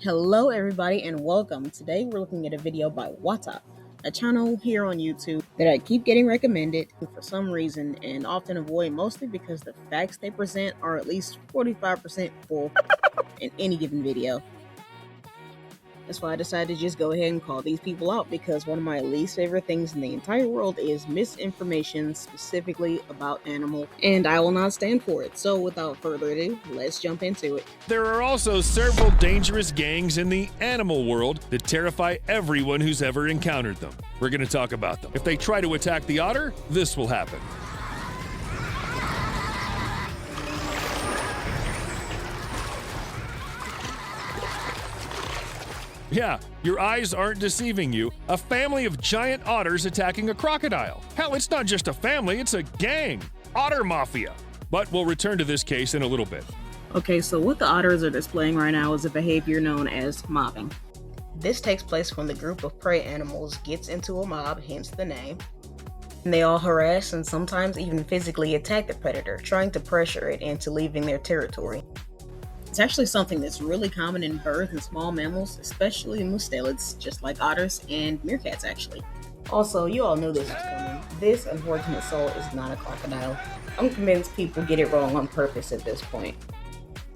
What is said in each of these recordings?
Hello everybody and welcome. Today we're looking at a video by WATOP, a channel here on YouTube that I keep getting recommended for some reason and often avoid, mostly because the facts they present are at least 45% full in any given video. That's why I decided to just go ahead and call these people out, because one of my least favorite things in the entire world is misinformation, specifically about animals, and I will not stand for it. So without further ado, let's jump into it. There are also several dangerous gangs in the animal world that terrify everyone who's ever encountered them. We're going to talk about them. If they try to attack the otter, this will happen. Yeah, your eyes aren't deceiving you. A family of giant otters attacking a crocodile. Hell, it's not just a family, it's a gang. Otter Mafia. But we'll return to this case in a little bit. Okay, so what the otters are displaying right now is a behavior known as mobbing. This takes place when the group of prey animals gets into a mob, hence the name. And they all harass and sometimes even physically attack the predator, trying to pressure it into leaving their territory. It's actually something that's really common in birds and small mammals, especially mustelids, just like otters and meerkats actually. Also, you all knew this was coming. This unfortunate soul is not a crocodile. I'm convinced people get it wrong on purpose at this point.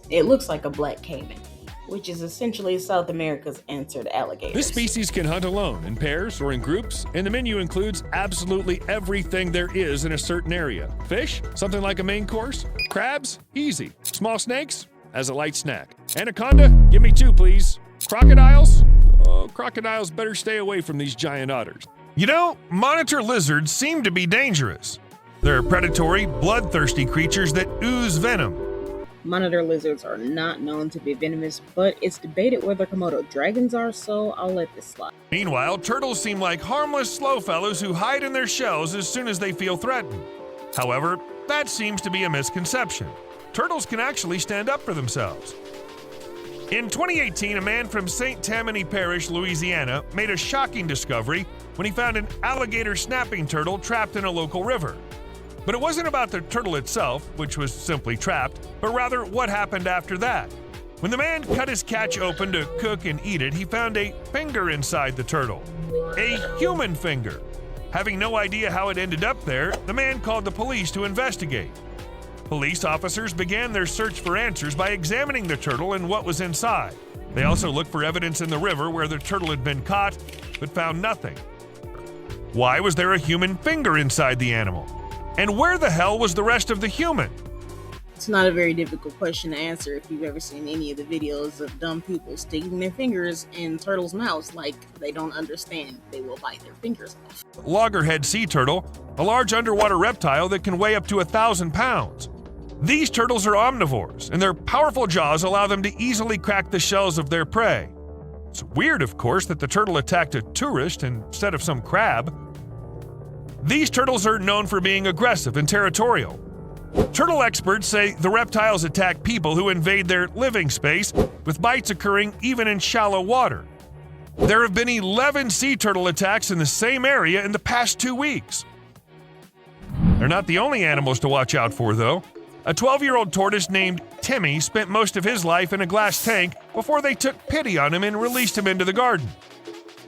It looks like a black caiman, which is essentially South America's answer to alligators. This species can hunt alone, in pairs, or in groups, and the menu includes absolutely everything there is in a certain area. Fish? Something like a main course. Crabs? Easy. Small snakes? As a light snack. Anaconda? Give me 2, please. Crocodiles? Oh, crocodiles better stay away from these giant otters. You know, monitor lizards seem to be dangerous. They're predatory, bloodthirsty creatures that ooze venom. Monitor lizards are not known to be venomous, but it's debated whether Komodo dragons are, so I'll let this slide. Meanwhile, turtles seem like harmless slow fellows who hide in their shells as soon as they feel threatened. However, that seems to be a misconception. Turtles can actually stand up for themselves. In 2018, a man from St. Tammany Parish, Louisiana, made a shocking discovery when he found an alligator snapping turtle trapped in a local river. But it wasn't about the turtle itself, which was simply trapped, but rather what happened after that. When the man cut his catch open to cook and eat it, he found a finger inside the turtle. A human finger. Having no idea how it ended up there, the man called the police to investigate. Police officers began their search for answers by examining the turtle and what was inside. They also looked for evidence in the river where the turtle had been caught, but found nothing. Why was there a human finger inside the animal? And where the hell was the rest of the human? It's not a very difficult question to answer if you've ever seen any of the videos of dumb people sticking their fingers in turtles' mouths like they don't understand they will bite their fingers off. Loggerhead sea turtle, a large underwater reptile that can weigh up to 1,000 pounds. These turtles are omnivores, and their powerful jaws allow them to easily crack the shells of their prey. It's weird, of course, that the turtle attacked a tourist instead of some crab. These turtles are known for being aggressive and territorial. Turtle experts say the reptiles attack people who invade their living space, with bites occurring even in shallow water. There have been 11 sea turtle attacks in the same area in the past 2 weeks. They're not the only animals to watch out for, though. A 12-year-old tortoise named Timmy spent most of his life in a glass tank before they took pity on him and released him into the garden.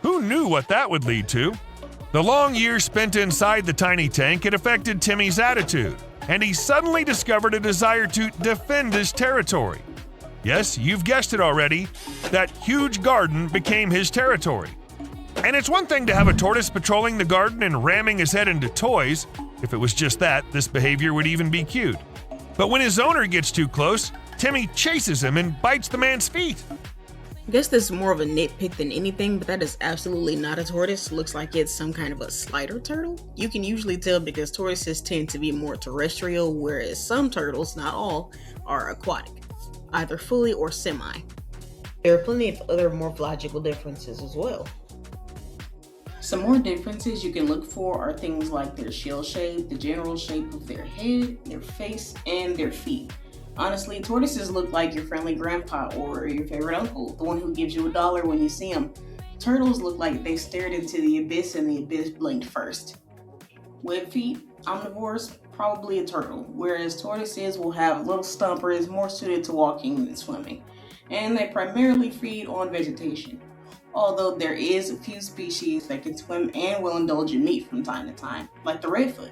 Who knew what that would lead to? The long years spent inside the tiny tank had affected Timmy's attitude, and he suddenly discovered a desire to defend his territory. Yes, you've guessed it already, that huge garden became his territory. And it's one thing to have a tortoise patrolling the garden and ramming his head into toys. If it was just that, this behavior would even be cute. But when his owner gets too close, Timmy chases him and bites the man's feet. I guess this is more of a nitpick than anything, but that is absolutely not a tortoise. Looks like it's some kind of a slider turtle. You can usually tell because tortoises tend to be more terrestrial, whereas some turtles, not all, are aquatic, either fully or semi. There are plenty of other morphological differences as well. Some more differences you can look for are things like their shell shape, the general shape of their head, their face, and their feet. Honestly, tortoises look like your friendly grandpa or your favorite uncle, the one who gives you $1 when you see him. Turtles look like they stared into the abyss and the abyss blinked first. Web feet, omnivores, probably a turtle, whereas tortoises will have little stompers more suited to walking than swimming. and they primarily feed on vegetation. Although there is a few species that can swim and will indulge in meat from time to time, like the redfoot.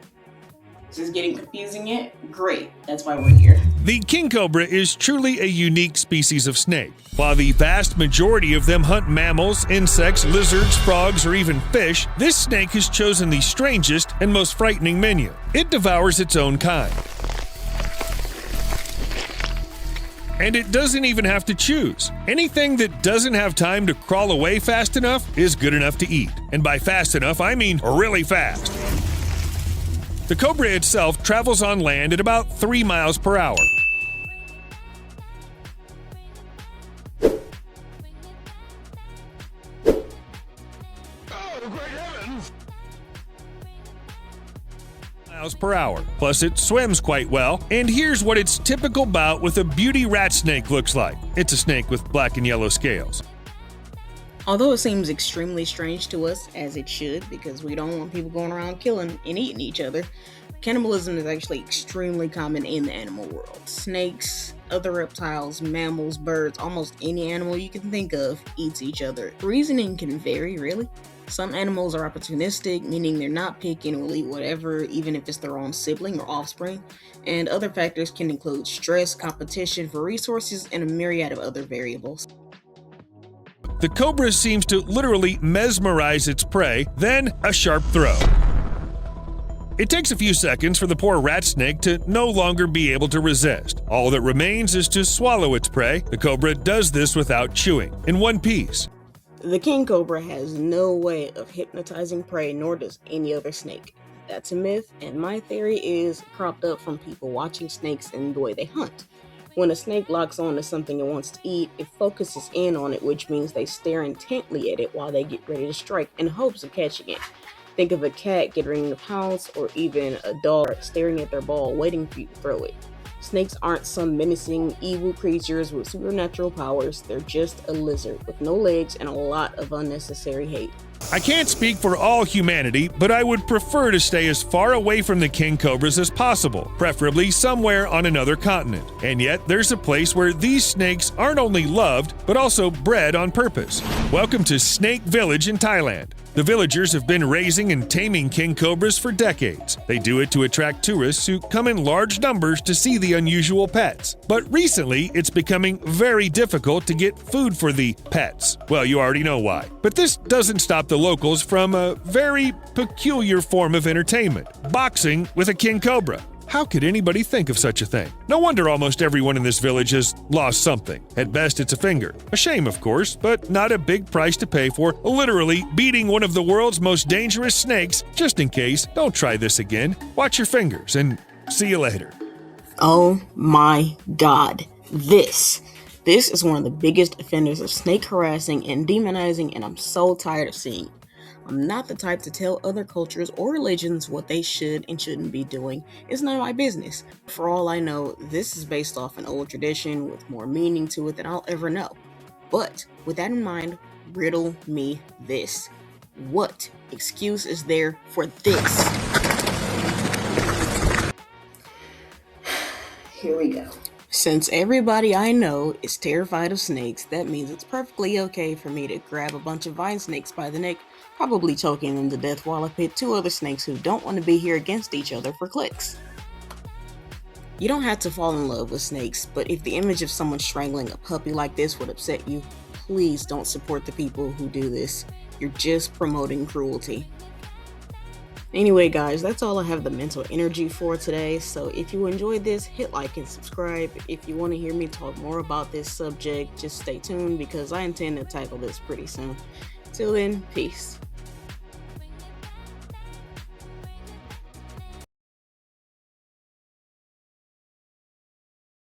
Is this getting confusing yet? Great, that's why we're here. The king cobra is truly a unique species of snake. While the vast majority of them hunt mammals, insects, lizards, frogs, or even fish, this snake has chosen the strangest and most frightening menu. It devours its own kind. And it doesn't even have to choose. Anything that doesn't have time to crawl away fast enough is good enough to eat. And by fast enough, I mean really fast. The cobra itself travels on land at about 3 miles per hour. Miles per hour. Plus, it swims quite well. And here's what its typical bout with a beauty rat snake looks like. It's a snake with black and yellow scales. Although it seems extremely strange to us, as it should, because we don't want people going around killing and eating each other, cannibalism is actually extremely common in the animal world. Snakes, other reptiles, mammals, birds, almost any animal you can think of eats each other. Reasoning can vary, really. Some animals are opportunistic, meaning they're not picky and will eat whatever, even if it's their own sibling or offspring. And other factors can include stress, competition for resources, and a myriad of other variables. The cobra seems to literally mesmerize its prey, then a sharp throw. It takes a few seconds for the poor rat snake to no longer be able to resist. All that remains is to swallow its prey. The cobra does this without chewing, in one piece. The king cobra has no way of hypnotizing prey, nor does any other snake. That's a myth, and my theory is propped up from people watching snakes and the way they hunt. When a snake locks on to something it wants to eat, it focuses in on it, which means they stare intently at it while they get ready to strike in hopes of catching it. Think of a cat getting ready to pounce, or even a dog staring at their ball waiting for you to throw it. Snakes aren't some menacing, evil creatures with supernatural powers. They're just a lizard with no legs and a lot of unnecessary hate. I can't speak for all humanity, but I would prefer to stay as far away from the king cobras as possible, preferably somewhere on another continent. And yet, there's a place where these snakes aren't only loved, but also bred on purpose. Welcome to Snake Village in Thailand. The villagers have been raising and taming king cobras for decades. They do it to attract tourists who come in large numbers to see the unusual pets. But recently, it's becoming very difficult to get food for the pets. Well, you already know why. But this doesn't stop the locals from a very peculiar form of entertainment: boxing with a king cobra. How could anybody think of such a thing? No wonder almost everyone in this village has lost something. At best, it's a finger. A shame, of course, but not a big price to pay for literally beating one of the world's most dangerous snakes. Just in case, don't try this again. Watch your fingers, and see you later. Oh my god. This is one of the biggest offenders of snake harassing and demonizing, and I'm so tired of seeing it. I'm not the type to tell other cultures or religions what they should and shouldn't be doing. It's none of my business. For all I know, this is based off an old tradition with more meaning to it than I'll ever know. But with that in mind, riddle me this. What excuse is there for this? Here we go. Since everybody I know is terrified of snakes, that means it's perfectly okay for me to grab a bunch of vine snakes by the neck, probably choking them to death while I pit 2 other snakes who don't want to be here against each other for clicks. You don't have to fall in love with snakes, but if the image of someone strangling a puppy like this would upset you, please don't support the people who do this. You're just promoting cruelty. Anyway guys, that's all I have the mental energy for today, so if you enjoyed this, hit like and subscribe. If you want to hear me talk more about this subject, just stay tuned because I intend to tackle this pretty soon. Till then, peace.